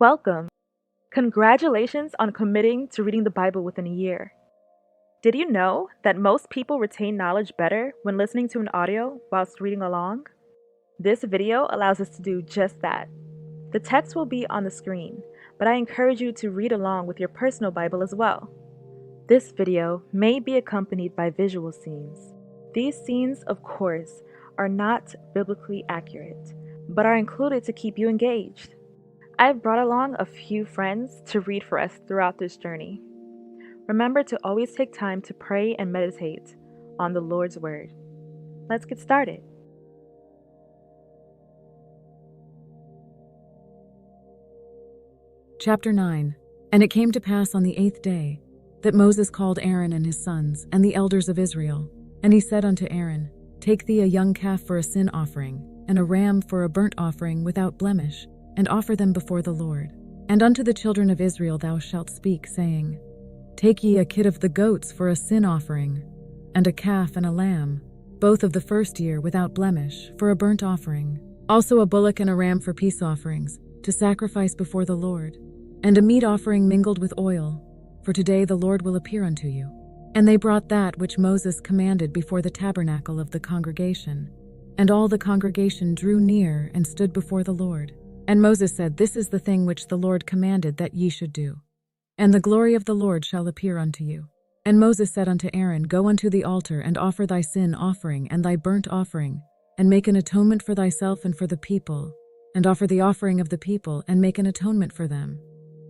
Welcome. Congratulations on committing to reading the Bible within a year. Did you know that most people retain knowledge better when listening to an audio whilst reading along? This video allows us to do just that. The text will be on the screen, but I encourage you to read along with your personal Bible as well. This video may be accompanied by visual scenes. These scenes, of course, are not biblically accurate, but are included to keep you engaged. I've brought along a few friends to read for us throughout this journey. Remember to always take time to pray and meditate on the Lord's Word. Let's get started. Chapter 9. And it came to pass on the 8th day that Moses called Aaron and his sons and the elders of Israel. And he said unto Aaron, Take thee a young calf for a sin offering, and a ram for a burnt offering without blemish, and offer them before the Lord. And unto the children of Israel thou shalt speak, saying, Take ye a kid of the goats for a sin offering, and a calf and a lamb, both of the first year without blemish, for a burnt offering. Also a bullock and a ram for peace offerings, to sacrifice before the Lord, and a meat offering mingled with oil, for today the Lord will appear unto you. And they brought that which Moses commanded before the tabernacle of the congregation. And all the congregation drew near and stood before the Lord. And Moses said, This is the thing which the Lord commanded that ye should do. And the glory of the Lord shall appear unto you. And Moses said unto Aaron, Go unto the altar, and offer thy sin offering and thy burnt offering, and make an atonement for thyself and for the people, and offer the offering of the people, and make an atonement for them,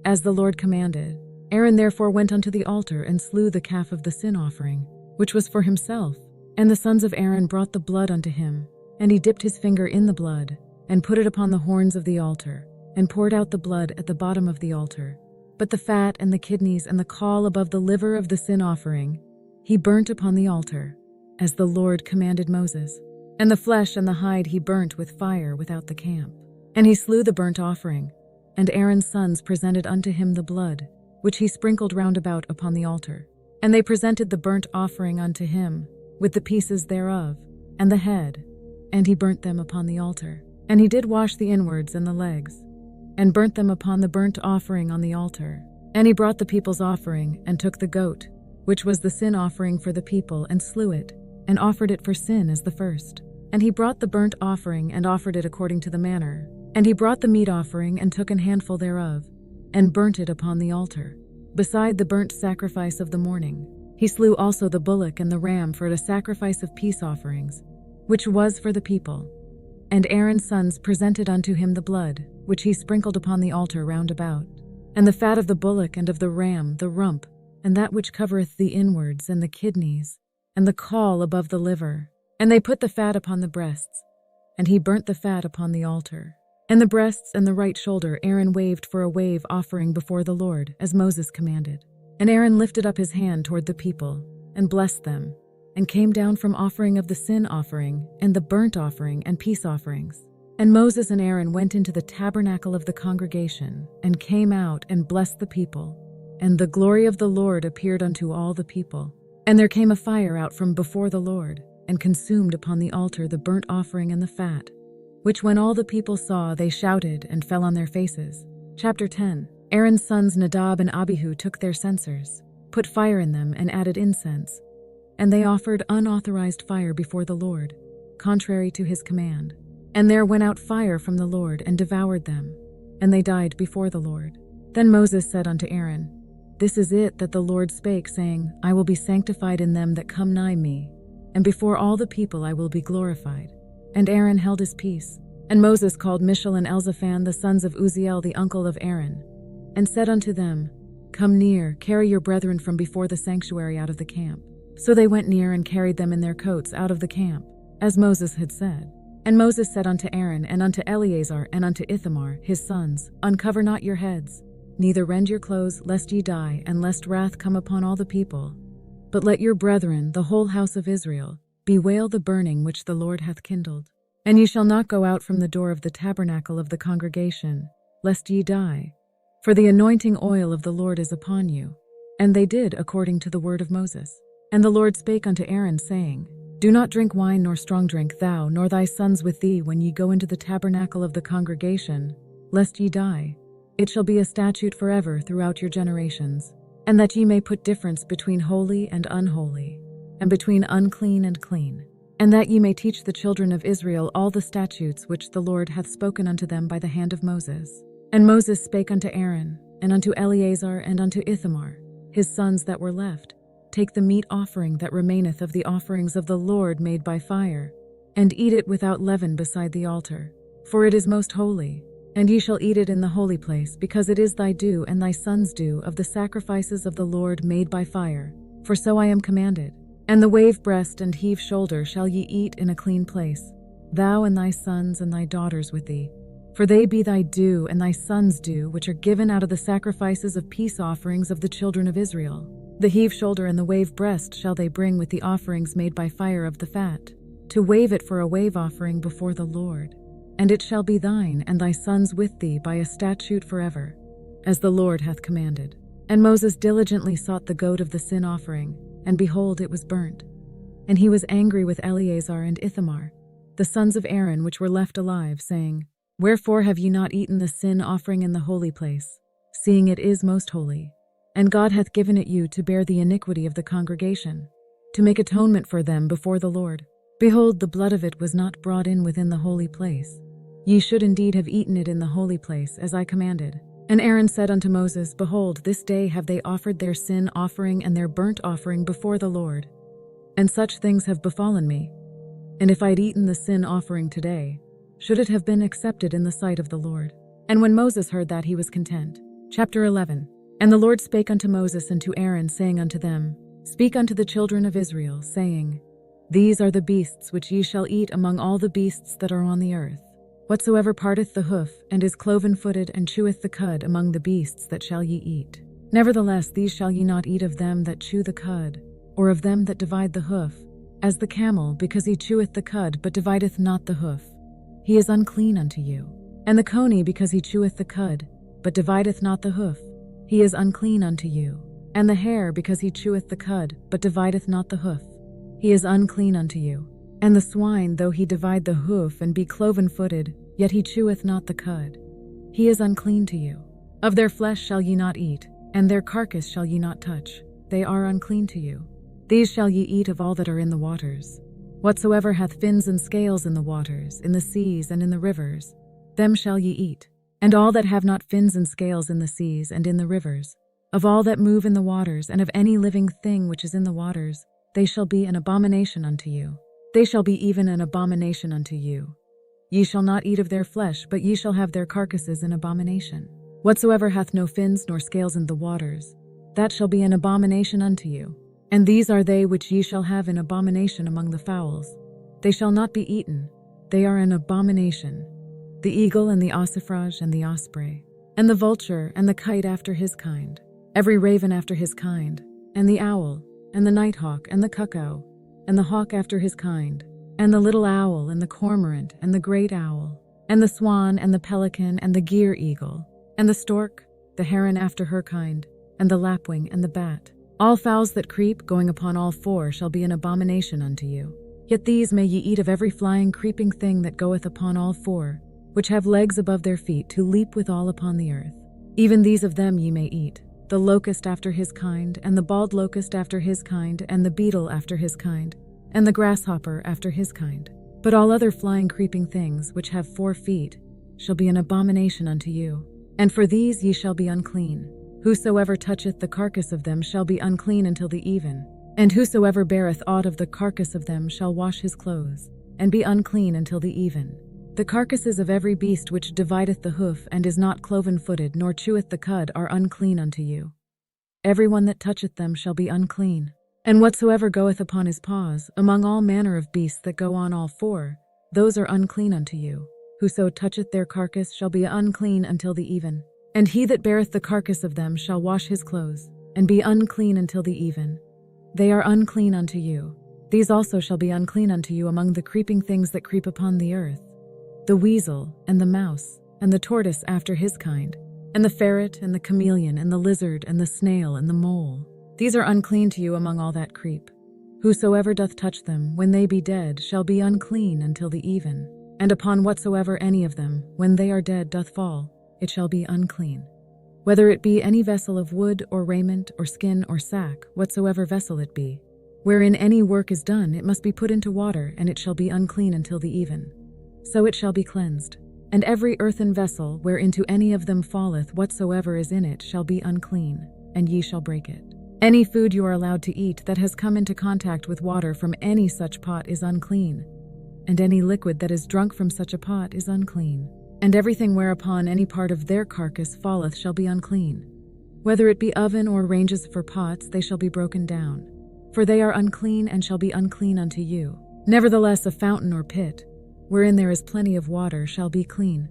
as the Lord commanded. Aaron therefore went unto the altar, and slew the calf of the sin offering, which was for himself. And the sons of Aaron brought the blood unto him, and he dipped his finger in the blood, and put it upon the horns of the altar, and poured out the blood at the bottom of the altar. But the fat and the kidneys and the caul above the liver of the sin offering he burnt upon the altar, as the Lord commanded Moses. And the flesh and the hide he burnt with fire without the camp. And he slew the burnt offering, and Aaron's sons presented unto him the blood, which he sprinkled round about upon the altar. And they presented the burnt offering unto him, with the pieces thereof, and the head, and he burnt them upon the altar. And he did wash the inwards and the legs, and burnt them upon the burnt offering on the altar. And he brought the people's offering, and took the goat, which was the sin offering for the people, and slew it, and offered it for sin as the first. And he brought the burnt offering, and offered it according to the manner. And he brought the meat offering, and took an handful thereof, and burnt it upon the altar, beside the burnt sacrifice of the morning. He slew also the bullock and the ram for a sacrifice of peace offerings, which was for the people. And Aaron's sons presented unto him the blood, which he sprinkled upon the altar round about, and the fat of the bullock and of the ram, the rump, and that which covereth the inwards, and the kidneys, and the caul above the liver. And they put the fat upon the breasts, and he burnt the fat upon the altar. And the breasts and the right shoulder Aaron waved for a wave offering before the Lord, as Moses commanded. And Aaron lifted up his hand toward the people, and blessed them, and came down from offering of the sin offering, and the burnt offering, and peace offerings. And Moses and Aaron went into the tabernacle of the congregation, and came out, and blessed the people. And the glory of the Lord appeared unto all the people. And there came a fire out from before the Lord, and consumed upon the altar the burnt offering and the fat, which when all the people saw, they shouted, and fell on their faces. Chapter 10. Aaron's sons Nadab and Abihu took their censers, put fire in them, and added incense. And they offered unauthorized fire before the Lord, contrary to his command. And there went out fire from the Lord, and devoured them, and they died before the Lord. Then Moses said unto Aaron, This is it that the Lord spake, saying, I will be sanctified in them that come nigh me, and before all the people I will be glorified. And Aaron held his peace. And Moses called Mishael and Elzaphan, the sons of Uzziel, the uncle of Aaron, and said unto them, Come near, carry your brethren from before the sanctuary out of the camp. So they went near, and carried them in their coats out of the camp, as Moses had said. And Moses said unto Aaron, and unto Eleazar, and unto Ithamar, his sons, Uncover not your heads, neither rend your clothes, lest ye die, and lest wrath come upon all the people. But let your brethren, the whole house of Israel, bewail the burning which the Lord hath kindled. And ye shall not go out from the door of the tabernacle of the congregation, lest ye die. For the anointing oil of the Lord is upon you. And they did according to the word of Moses. And the Lord spake unto Aaron, saying, Do not drink wine nor strong drink, thou nor thy sons with thee, when ye go into the tabernacle of the congregation, lest ye die. It shall be a statute forever throughout your generations, and that ye may put difference between holy and unholy, and between unclean and clean, and that ye may teach the children of Israel all the statutes which the Lord hath spoken unto them by the hand of Moses. And Moses spake unto Aaron, and unto Eleazar, and unto Ithamar, his sons that were left, Take the meat offering that remaineth of the offerings of the Lord made by fire, and eat it without leaven beside the altar, for it is most holy. And ye shall eat it in the holy place, because it is thy due and thy son's due of the sacrifices of the Lord made by fire, for so I am commanded. And the wave breast and heave shoulder shall ye eat in a clean place, thou and thy sons and thy daughters with thee, for they be thy due and thy son's due, which are given out of the sacrifices of peace offerings of the children of Israel. The heave shoulder and the wave breast shall they bring with the offerings made by fire of the fat, to wave it for a wave offering before the Lord. And it shall be thine and thy sons with thee by a statute forever, as the Lord hath commanded. And Moses diligently sought the goat of the sin offering, and behold, it was burnt. And he was angry with Eleazar and Ithamar, the sons of Aaron which were left alive, saying, Wherefore have ye not eaten the sin offering in the holy place, seeing it is most holy? And God hath given it you to bear the iniquity of the congregation, to make atonement for them before the Lord. Behold, the blood of it was not brought in within the holy place. Ye should indeed have eaten it in the holy place, as I commanded. And Aaron said unto Moses, Behold, this day have they offered their sin offering and their burnt offering before the Lord. And such things have befallen me. And if I had eaten the sin offering today, should it have been accepted in the sight of the Lord? And when Moses heard that, he was content. Chapter 11. And the Lord spake unto Moses and to Aaron, saying unto them, Speak unto the children of Israel, saying, These are the beasts which ye shall eat among all the beasts that are on the earth. Whatsoever parteth the hoof, and is cloven-footed, and cheweth the cud among the beasts that shall ye eat. Nevertheless, these shall ye not eat of them that chew the cud, or of them that divide the hoof, as the camel, because he cheweth the cud, but divideth not the hoof. He is unclean unto you. And the coney, because he cheweth the cud, but divideth not the hoof. He is unclean unto you. And the hare, because he cheweth the cud, but divideth not the hoof. He is unclean unto you. And the swine, though he divide the hoof and be cloven-footed, yet he cheweth not the cud. He is unclean to you. Of their flesh shall ye not eat, and their carcass shall ye not touch. They are unclean to you. These shall ye eat of all that are in the waters. Whatsoever hath fins and scales in the waters, in the seas and in the rivers, them shall ye eat. And all that have not fins and scales in the seas and in the rivers, of all that move in the waters, and of any living thing which is in the waters, they shall be an abomination unto you. They shall be even an abomination unto you. Ye shall not eat of their flesh, but ye shall have their carcasses in abomination. Whatsoever hath no fins nor scales in the waters, that shall be an abomination unto you. And these are they which ye shall have in abomination among the fowls. They shall not be eaten. They are an abomination. The eagle and the ossifrage and the osprey, and the vulture and the kite after his kind, every raven after his kind, and the owl, and the nighthawk, and the cuckoo, and the hawk after his kind, and the little owl, and the cormorant, and the great owl, and the swan, and the pelican, and the gyre eagle, and the stork, the heron after her kind, and the lapwing, and the bat. All fowls that creep, going upon all four, shall be an abomination unto you. Yet these may ye eat of every flying creeping thing that goeth upon all four, which have legs above their feet, to leap withal upon the earth. Even these of them ye may eat, the locust after his kind, and the bald locust after his kind, and the beetle after his kind, and the grasshopper after his kind. But all other flying creeping things, which have 4 feet, shall be an abomination unto you. And for these ye shall be unclean. Whosoever toucheth the carcass of them shall be unclean until the even. And whosoever beareth aught of the carcass of them shall wash his clothes, and be unclean until the even. The carcasses of every beast which divideth the hoof, and is not cloven-footed, nor cheweth the cud, are unclean unto you. Every one that toucheth them shall be unclean. And whatsoever goeth upon his paws, among all manner of beasts that go on all 4, those are unclean unto you. Whoso toucheth their carcass shall be unclean until the even. And he that beareth the carcass of them shall wash his clothes, and be unclean until the even. They are unclean unto you. These also shall be unclean unto you among the creeping things that creep upon the earth. The weasel, and the mouse, and the tortoise after his kind, and the ferret, and the chameleon, and the lizard, and the snail, and the mole. These are unclean to you among all that creep. Whosoever doth touch them, when they be dead, shall be unclean until the even. And upon whatsoever any of them, when they are dead, doth fall, it shall be unclean. Whether it be any vessel of wood or raiment or skin or sack, whatsoever vessel it be, wherein any work is done, it must be put into water, and it shall be unclean until the even. So it shall be cleansed. And every earthen vessel, whereinto any of them falleth, whatsoever is in it, shall be unclean, and ye shall break it. Any food you are allowed to eat that has come into contact with water from any such pot is unclean, and any liquid that is drunk from such a pot is unclean. And everything whereupon any part of their carcass falleth shall be unclean. Whether it be oven or ranges for pots, they shall be broken down. For they are unclean, and shall be unclean unto you. Nevertheless, a fountain or pit, wherein there is plenty of water, shall be clean.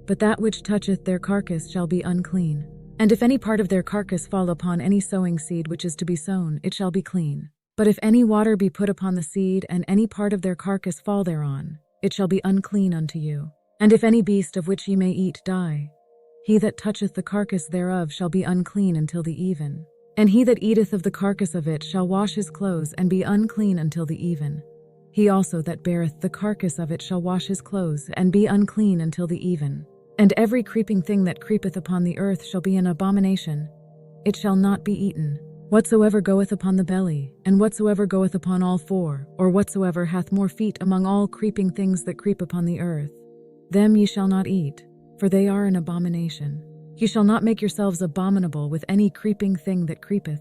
But that which toucheth their carcass shall be unclean. And if any part of their carcass fall upon any sowing seed which is to be sown, it shall be clean. But if any water be put upon the seed, and any part of their carcass fall thereon, it shall be unclean unto you. And if any beast of which ye may eat die, he that toucheth the carcass thereof shall be unclean until the even. And he that eateth of the carcass of it shall wash his clothes, and be unclean until the even. He also that beareth the carcass of it shall wash his clothes, and be unclean until the even. And every creeping thing that creepeth upon the earth shall be an abomination. It shall not be eaten. Whatsoever goeth upon the belly, and whatsoever goeth upon all four, or whatsoever hath more feet among all creeping things that creep upon the earth, them ye shall not eat, for they are an abomination. Ye shall not make yourselves abominable with any creeping thing that creepeth,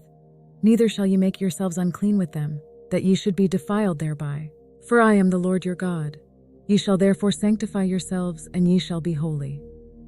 neither shall ye make yourselves unclean with them, that ye should be defiled thereby. For I am the Lord your God. Ye shall therefore sanctify yourselves, and ye shall be holy.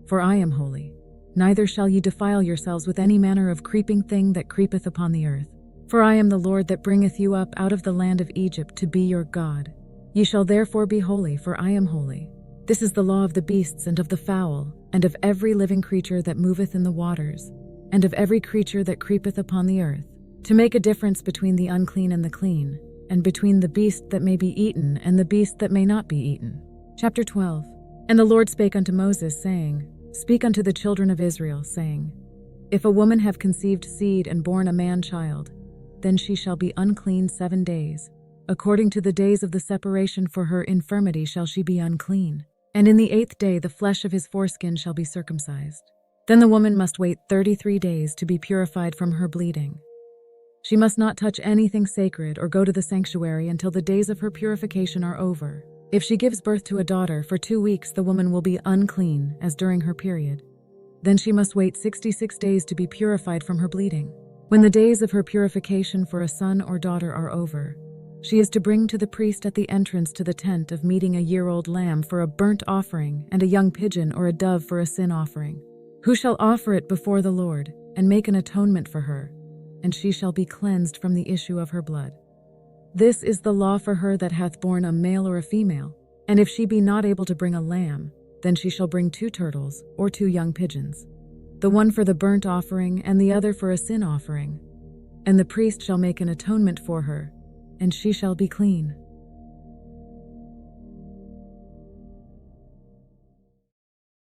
For I am holy. Neither shall ye defile yourselves with any manner of creeping thing that creepeth upon the earth. For I am the Lord that bringeth you up out of the land of Egypt to be your God. Ye shall therefore be holy, for I am holy. This is the law of the beasts, and of the fowl, and of every living creature that moveth in the waters, and of every creature that creepeth upon the earth, to make a difference between the unclean and the clean, and between the beast that may be eaten and the beast that may not be eaten. Chapter 12. And the Lord spake unto Moses, saying, Speak unto the children of Israel, saying, If a woman have conceived seed and born a man-child, then she shall be unclean 7 days. According to the days of the separation for her infirmity shall she be unclean. And in the 8th day the flesh of his foreskin shall be circumcised. Then the woman must wait 33 days to be purified from her bleeding. She must not touch anything sacred or go to the sanctuary until the days of her purification are over. If she gives birth to a daughter, for 2 weeks the woman will be unclean, as during her period. Then she must wait 66 days to be purified from her bleeding. When the days of her purification for a son or daughter are over, she is to bring to the priest at the entrance to the tent of meeting a year-old lamb for a burnt offering, and a young pigeon or a dove for a sin offering. Who shall offer it before the Lord, and make an atonement for her, and she shall be cleansed from the issue of her blood. This is the law for her that hath borne a male or a female. And if she be not able to bring a lamb, then she shall bring 2 turtles or 2 young pigeons, the one for the burnt offering and the other for a sin offering. And the priest shall make an atonement for her, and she shall be clean.